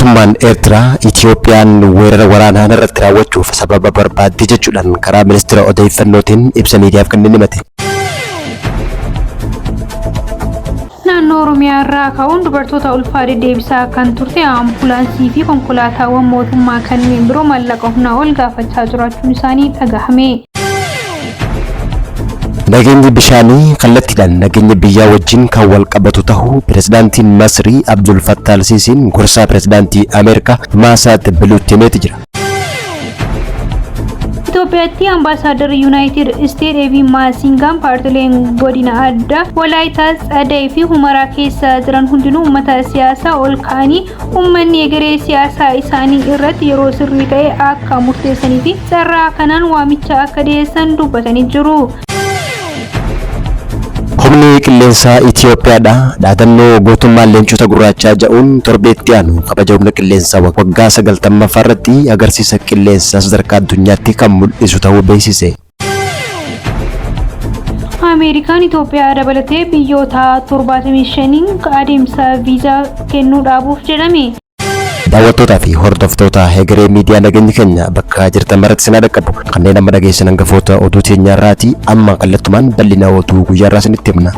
mootummaan Eertiraa Itiyoophiyaan weerara waraanaa irratti raawwachuuf sababa barbaadde jechuudhaan karaa ministeera odeeffannootiin ibsa miidiyaaf kan himate. Naannoo Oromiyaa irraa ka'uun dubartoota ulfaadhe deebisaa kan turte ambulaansii fi konkolaataawwan mootummaa kanneen biroo maallaqa humnaa ol gaafachaa jiraachuun isaanii dhagahame. Nageenyi bishaanii kallattiidhaan nageenya biyyaa wajjin kan wal qabatu ta'uu pirezidaantiin Masrii Abdul Fattah al-Siisiin gorsaa pirezidaantii Ameerikaa Maasaat Biluutti himee jira. Itoophiyaatti ambaasaadar Yuunaayitid Isteet Eevi Maasingaan paartileen godina addaa Walaayitaa Tsadee fi Humaraa keessa jiran hundinuu uummata siyaasaa ol ka'anii uummanni egeree siyaasaa isaanii irratti yeroo sirrii ta'e akka murteessanii fi carraa kanaan waamicha akka dhiyeessan dubbatanii jiru. Humni qilleensaa Itiyoophiyaadha dhaadannoo gootummaa leencota gurraachaa jedhuun torbeetti aanu kabaja humna qilleensaa waggaa 90ffaa irratti agarsiisa qilleensaa sadarkaa addunyaatti kan mul'isu ta'uu beeksise. Ameerikaan Itoophiyaa dabalatee biyyoota 75 adeemsa viizaa kennuu dhaabuuf jedhame. Daawwattootaa fi hordoftoota Hegeree miidiyaa nageenya keenya bakka jirtan maratti sinaa dhaqqabu kanneen amma dhageessan hangafoota oduu teenyaa irraati amma kallattumaan bal'ina oduu guyyaa irraa isinitti himna.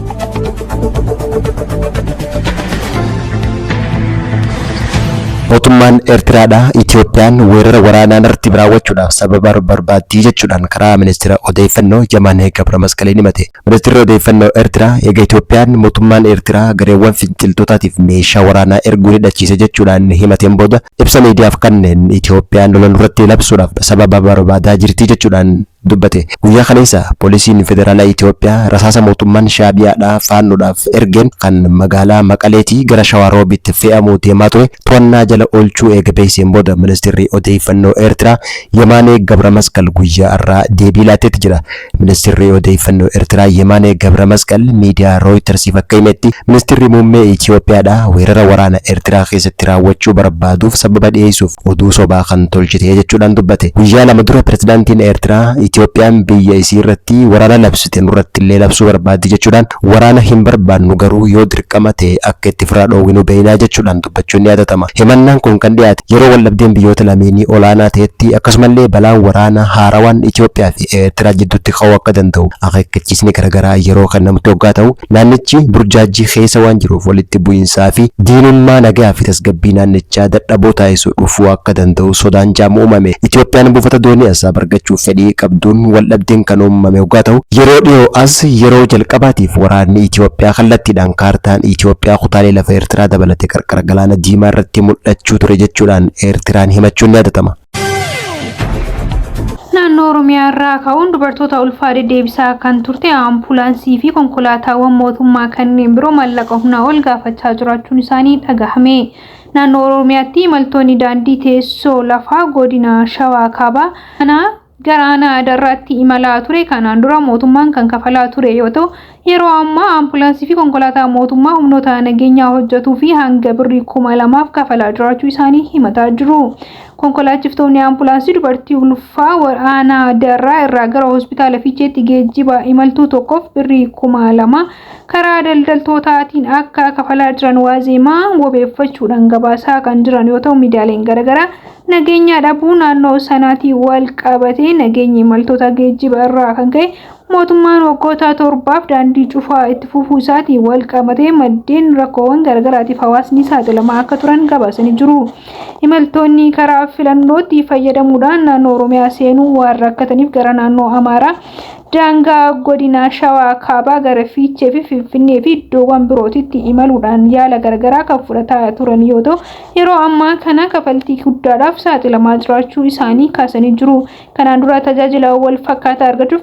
Mootummaan Eertiraadha Itiyoophiyaan weerara waraanaa irratti raawwachuudhaaf sababa barbaaddi jechuudhaan karaa ministeera odeeffannoo Yemaanee Gabra Masqaliin himate. Ministeerri odeeffannoo Eertiraa eega Itiyoophiyaan mootummaan Eertiraa gareewwan finciltootaatiif meeshaa waraanaa erguu hidhachiise jechuudhaan himateen booda ibsa miidiyaaf kanneen Itiyoophiyaan lola irratti labsuudhaaf sababa barbaadaa jirti jechuudhaan dubbate. Guyyaa kaleessa poolisiin federaalaa Itiyoophiyaa rasaasa mootummaan Shaabiyaadhaa faannoodhaaf ergeen kan magaalaa Maqaleetii gara Shawaroobitti fe'amuu deemaa ture to'annaa jala oolchuu eega beeksiseen booda ministeerri odeeffannoo Eertiraa Yemaanee Gabra Masqal guyyaa irraa deebii laateetti jira. Ministeerri odeeffannoo Eertiraa Yemaanee Gabra Masqal miidiyaa Rooyitersiif akka himetti ministeerri muummee Itiyoophiyaadhaa weerara waraana Eertiraa keessatti raawwachuu barbaaduuf sababa dhiyeessuuf oduu sobaa kan tolchite jechuudhaan dubbate. Guyyaa lama dura pirezidaantiin Eertiraa Itiyoophiyaan biyya isii irratti waraana labsite nurratti illee labsuu barbaaddi jechuudhaan waraana hin barbaannu garuu yoo dirqama ta'e akka itti firaa dhoowwinu beeynaa jechuudhaan dubbachuun ni yaadatama. Himannaan kun kan dhiyaate yeroo waldhabdeen biyyoota lameenii olaanaa ta'etti akkasumallee balaan waraana haarawaan Itiyoophiyaa fi Eertiraa jidduutti ka'uu akka danda'u akeekkachiisni garaagaraa yeroo kennamutti hoggaa ta'u naannichi burjaajii keessa waan jiruuf walitti bu'iinsaa fi diinummaa nagaa fi tasgabbii naannichaa dadhaboo taasisu dhufuu akka danda'u sodaan jaamu uumame. Itiyoophiyaan buufata doonii asaa bargachuuf fedhii qabduun waldhabdeen kan uumame hoggaa ta'u yeroo dhiyoo as yeroo jalqabaatiif waraanni Itiyoophiyaa kallattiidhaan kaartaan Itiyoophiyaa kutaalee lafa Eertiraa dabalatee qarqara galaana diimaa irratti mul'achuu ture jechuudhaan Eertiraan himachuun ni yaadatama. Naannoo Oromiyaa irraa ka'uun dubartoota ulfaadhe deebisaa kan turte ambulaansii fi konkolaataawwan mootummaa kanneen biroo maallaqa humnaa ol gaafachaa jiraachuun isaanii dhagahame. Naannoo Oromiyaatti imaltoonni daandii teessoo lafaa godina Shawaa Kaabaa gara Adarraatti imalaa ture kanaan dura mootummaan kan kafalaa ture yoo ta'u yeroo ammaa ambulaansii fi konkolaataa mootummaa humnoota nageenyaa hojjetuu fi hanga birrii 2000 kafalaa jiraachuu isaanii himataa jiru. Konkolaachiftonni ambulaansii dubartii ulfaa waraana Adarraa irraa gara hospitaala Fiicheetti geejjiba imaltuu tokkoof birrii 2000 karaa daldaltootaatiin akka kafalaa jiran waazeemaa wabeeffachuudhaan gabaasaa kan jiran yoo ta'u miidiyaaleen garaagaraa nageenya dhabuu naannoo sanaatii wal qabatee nageenya imaltoota geejjiba irraa kan ka'e mootummaan waggoota 7 daandii cufaa itti fufuu isaatii wal qabatee maddeen rakkoowwan garaagaraatiif hawaasni saaxilamaa akka turan gabaasanii jiru. Imaltoonni karaa filannootti fayyadamuudhaan naannoo Oromiyaa seenuu waan rakkataniif gara naannoo Amaaraa daangaa godina Shawaa Kaabaa gara Fiichee fi Finfinnee fi iddoowwan birootitti imaluudhaan yaala garaagaraa kan fudhataa turan yoo ta'u yeroo ammaa kana kafaltii guddaadhaaf saaxilamaa jiraachuu isaanii kaasanii jiru. Kanaan dura tajaajila wal fakkaataa argachuuf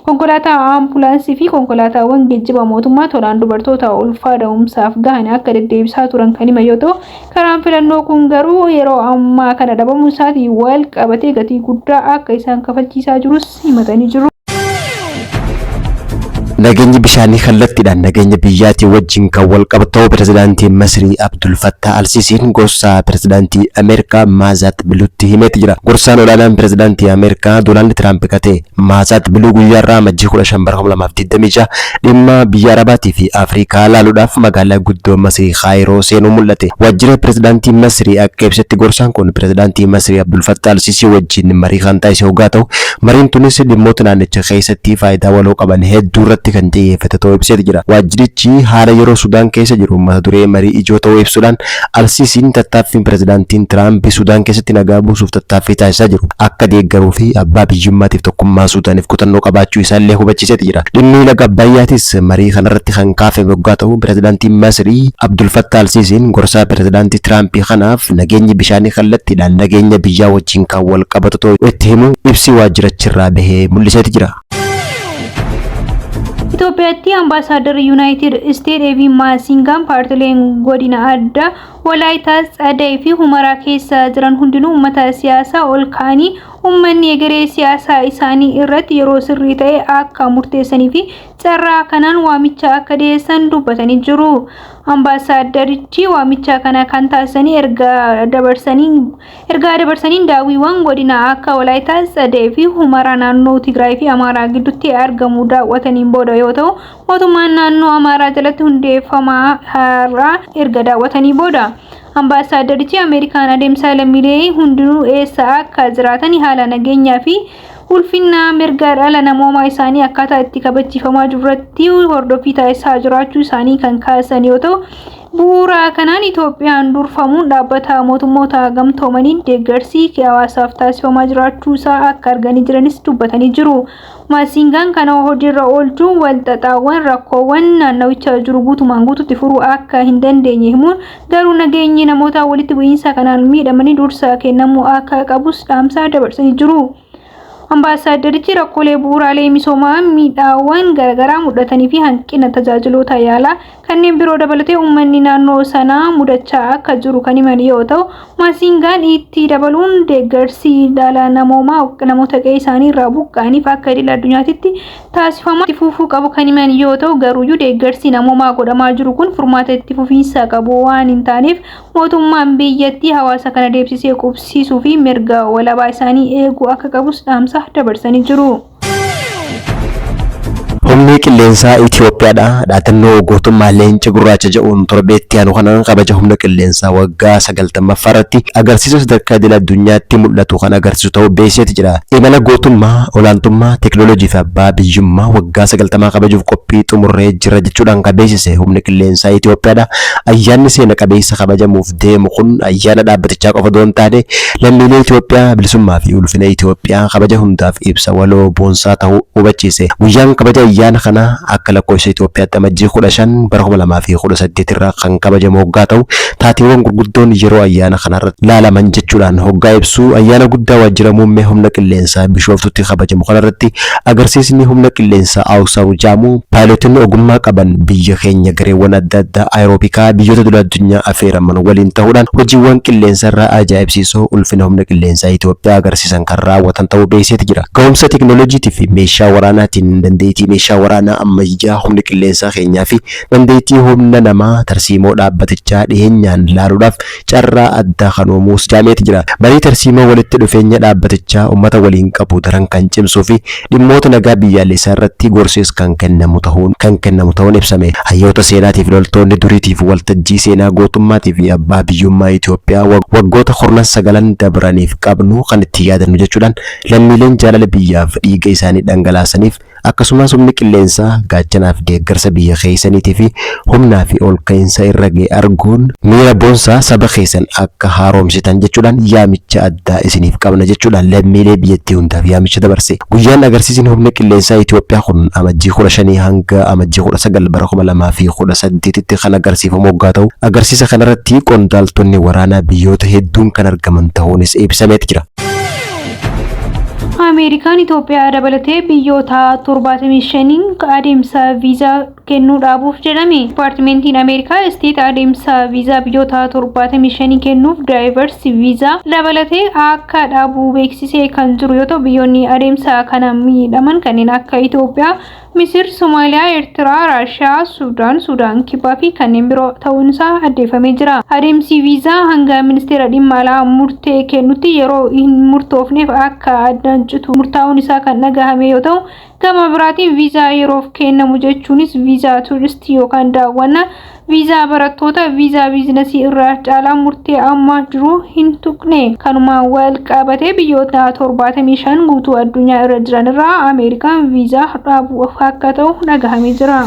konkolaataa ambulaansii fi konkolaataawwan geejjiba mootummaa tolaan dubartoota ulfaa da'umsaaf gahan akka deddeebisaa turan kan hima yoo ta'u karaan filannoo kun garuu yeroo ammaa kana dhabamuu isaatii wal qabatee gatii guddaa akka isaan kafalchiisaa jirus himatanii jiru. Nageenyi bishaanii kallattiidhaan nageenya biyyaatii wajjin kan wal qabatu pirezidaantii Masrii Abdul Fattah al-Sisiin gorsa pirezidaantii Ameerikaa Maazaat Biluutti himeeti jira. Gorsaan olaanaan pirezidaantii Ameerikaa Doonaald Tiraamp kate Maazaat Biluu guyyaarraa amajjii 15 bara 2026 dhimma biyya Arabaatii fi Afrikaa laaluudhaaf magaalaa guddoo Masrii Kaayiroo seenuu mul'ate. Waajjira pirezidaantii Masrii akka ibsetti gorsaan kun pirezidaantii Masrii Abdul Fattah al-Sisii wajjin marii kan taasise hoggaa ta'u mariin tunis dhimmoota naannicha keessatti faayidaa waloo qaban hedduu irratti kan xiyyeeffate ta'uu ibsee jira. Waajjirichi haala yeroo Sudaan keessa jiru mata duree marii ijoo ta'uu ibsuudhaan al-Sisiin tattaaffiin pirezidaantiin Tiraamp Sudaan keessatti nagaa buusuuf tattaaffii taasisaa jiru akka deeggaruu fi abbaa biyyummaatiif tokkummaa Sudaaniif kutannoo qabaachuu isaallee hubachiisee jira. Dhimmi laga Abbayyaatis marii kanarratti kan kaafame hoggaa ta'u pirezidaantiin Masrii Abdul Fattah al-Sisiin gorsaa pirezidaantii Tiraamp kanaaf nageenyi bishaanii kallattiidhaan nageenya biyyaa wajjin kan wal qabatu ta'uu itti himu ibsi waajjirachirraa bahee mul'isee jira. ኢትዮጵያቲ አምባሳደር ዩናይትድ ስቴትስ ኤቪ ማሲንጋም ፓርቲሌን ጎዲና አዳ ወላይታ ጸዳይ ፊ ሁመራ ኬሳ ጅራን ሁንድኑ ኡመታ ሲያሳ ኦልካኒ ኡመኒ የገሬ ሲያሳ ኢሳኒ ኢረት የሮ ስሪ ta'e akka murteessanii fi carraa kanaan waamicha akka deessan dubbatanii jiru. Ambaasaaddarichi waamicha kana kan taasisanii ergaa dabarsaniin daawwiiwwan godina akka Walaayitaa Tsadee fi Humaraa naannoo Tigraay fi Amaaraa gidduutti argamu daawwataniin booda yoo ta'u mootummaan naannoo Amaaraa jalatti hundeeffamaa har'aa erga daawwatanii booda Ambaasaaddarichi Ameerikaan adeemsa lammiilee hundinuu eessa akka jiraatan haala nageenyaa fi ulfinna mirga dhala namoomaa isaanii akkaataa itti kabachiifamaa jirurratti hordofii taasisaa jiraachuu isaanii kan kaasan yoo ta'u bu'uura kanaan Itoophiyaan durfamuun dhaabbata mootummoota gamtoomaniin deeggarsi hawaasaaf taasifamaa jiraachuu isaa akka arganii jiranis dubbatanii jiru. Maasingaan kana hojiirra oolchuun walxaxaawwan rakkoowwan naannawicha jiru guutumaan guututti furuu akka hin dandeenye himuun garuu nageenyi namoota walitti bu'iinsa kanaan miidhamanii dursa kennamuu akka qabus dhaamsa dabarsanii jiru. Ambaasaaddarichi rakkoolee bu'uuraalee misoomaa miidhaawwan garaagaraa mudatanii fi hanqina tajaajiloota yaalaa kanneen biroo dabalatee uummanni naannoo sanaa mudachaa akka jiru kan himan yoo ta'u Maasingaan itti dabaluun deeggarsi dhala namoomaa namoota qe'ee isaanii irraa buqqa'aniif akka idil addunyaatti taasifamaa itti fufuu qabu kan himan yoo ta'u garuuyyuu deeggarsi namoomaa godhamaa jiru kun furmaata itti fufiinsa qabu waan hin taaneef mootummaan biyyattii hawaasa kana deebisee qubsiisuu fi mirga walabaa isaanii eeguu akka qabus dhaamsa dabarsanii jiru. Humni qilleensaa Itoophiyaadha. Dhaatannoo gootummaa leenca gurraacha jedhuun torbeetti aanu kanaan kabaja humna qilleensaa waggaa 90ffaa irratti agarsiisa sadarkaa idil addunyaatti mul'atu kan agarsiisu ta'uu beeksisee jira. Imala gootummaa, olaantummaa, teekinooloojii fi abbaa biyyummaa waggaa 90 kabajuuf qophii xumurree jira jechuudhaan kan beeksise humni qilleensaa Itoophiyaadha. Ayyaanni seena qabeessa kabajamuuf deemu kun ayyaana dhaabbatichaa qofa osoo hin taane lammiilee Itoophiyaa bilisummaa fi ulfina Itoophiyaa kabaja hundaaf ibsa waloo boonsaa ta'uu hubachiise. Guyyaan kabaja ayyaana kana akka lakkoofsa Itoophiyaatti amajjii 15 bara 2018 irraa kan kabajamu hoggaa ta'u taateewwan gurguddoon yeroo ayyaana kanarratti laalaman jechuudhaan hoggaa ibsu ayyaana guddaa waajjira muummee humna qilleensaa Bishooftutti kabajamu kanarratti agarsiisni humna qilleensaa Awusaw Jaamu paayilotiin ogummaa qaban biyya keenya gareewwan adda addaa aeroobikaa biyyoota idil addunyaa affeeraman waliin ta'uudhaan hojiiwwan qilleensa irraa ajaa'ibsiisoo ulfina humna qilleensaa Itoophiyaa agarsiisan kan raawwatan ta'uu beeksisee jira. Ga'umsa teekinooloojiitii fi meeshaa waraanaatiin dandeettii meeshaa waraanaa ammayyaa humni qilleensaa keenyaa fi dandeettii humna namaa tarsiimoo dhaabbatichaa dhiyeenyaan laaluudhaaf carraa addaa kan uumuus jaameeti jira. Barii tarsiimoo walitti dhufeenya dhaabbatichaa uummata waliin qabu daran kan cimsuu fi dhimmoota nagaa biyyaalessaa irratti gorsees kan kennamu ta'uun ibsame. Hayyoota seenaatiif loltoonni duriitiif waltajjii seenaa gootummaatii fi abbaa biyyummaa Itoophiyaa waggoota 9 dabraniif qabnu kan itti yaadannu jechuudhaan lammiileen jaalala biyyaaf dhiiga isaanii dhangalaasaniif akkasumas humni qilleensaa gaachanaaf deeggarsa biyya keessaniitii fi humnaa fi ol ka'iinsa irra ga'e arguun miira boonsaa saba keessan akka haaromsitan jechuudhaan yaamicha addaa isiniif qabna jechuudhaan lammiilee biyyattii hundaaf yaamicha dabarse. Guyyaan agarsiisni humna qilleensaa Itoophiyaa kun amajjii 15 hanga amajjii 19 bara 2018tti kan agarsiifamu hoggaa ta'u agarsiisa kanarratti qondaaltonni waraanaa biyyoota hedduun kan argaman ta'uunis ibsameeti jira. Ameerikaan Itoophiyaa dabalatee biyyoota 75 adeemsa viizaa kennuu dhaabuuf jedhame. Dipaartimentiin Ameerikaa isteet adeemsa viizaa biyyoota 75 kennuuf daayivarsi viizaa dabalatee akka dhaabuu beeksisee kan jiru yoo ta'u biyyoonni adeemsa kana miidhaman kanneen akka Itoophiyaa, Misir, Somaaliyaa, Eertiraa, Raashiyaa, Sudaan Kibbaa fi kanneen biroo ta'uun isaa addeeffamee jira. Adeemsi viizaa hanga ministeera dhimma alaa murtee kennutti yeroo hin murtoofneef akka addaan citu murtaa'uun isaa kan dhagahame yoo ta'u, gama biraatiin viizaa yeroof kennamu jechuunis viizaa tuuristii yookaan daawwannaa, viizaa barattoota, viizaa biizinasii irraa caalaa murtee amma jiru hin tuqne. Kanumaan wal qabatee biyyoota 75 guutuu addunyaa irra jiran irraa Ameerikaan viizaa dhaabuuf akka ta'u dhagahamee jira.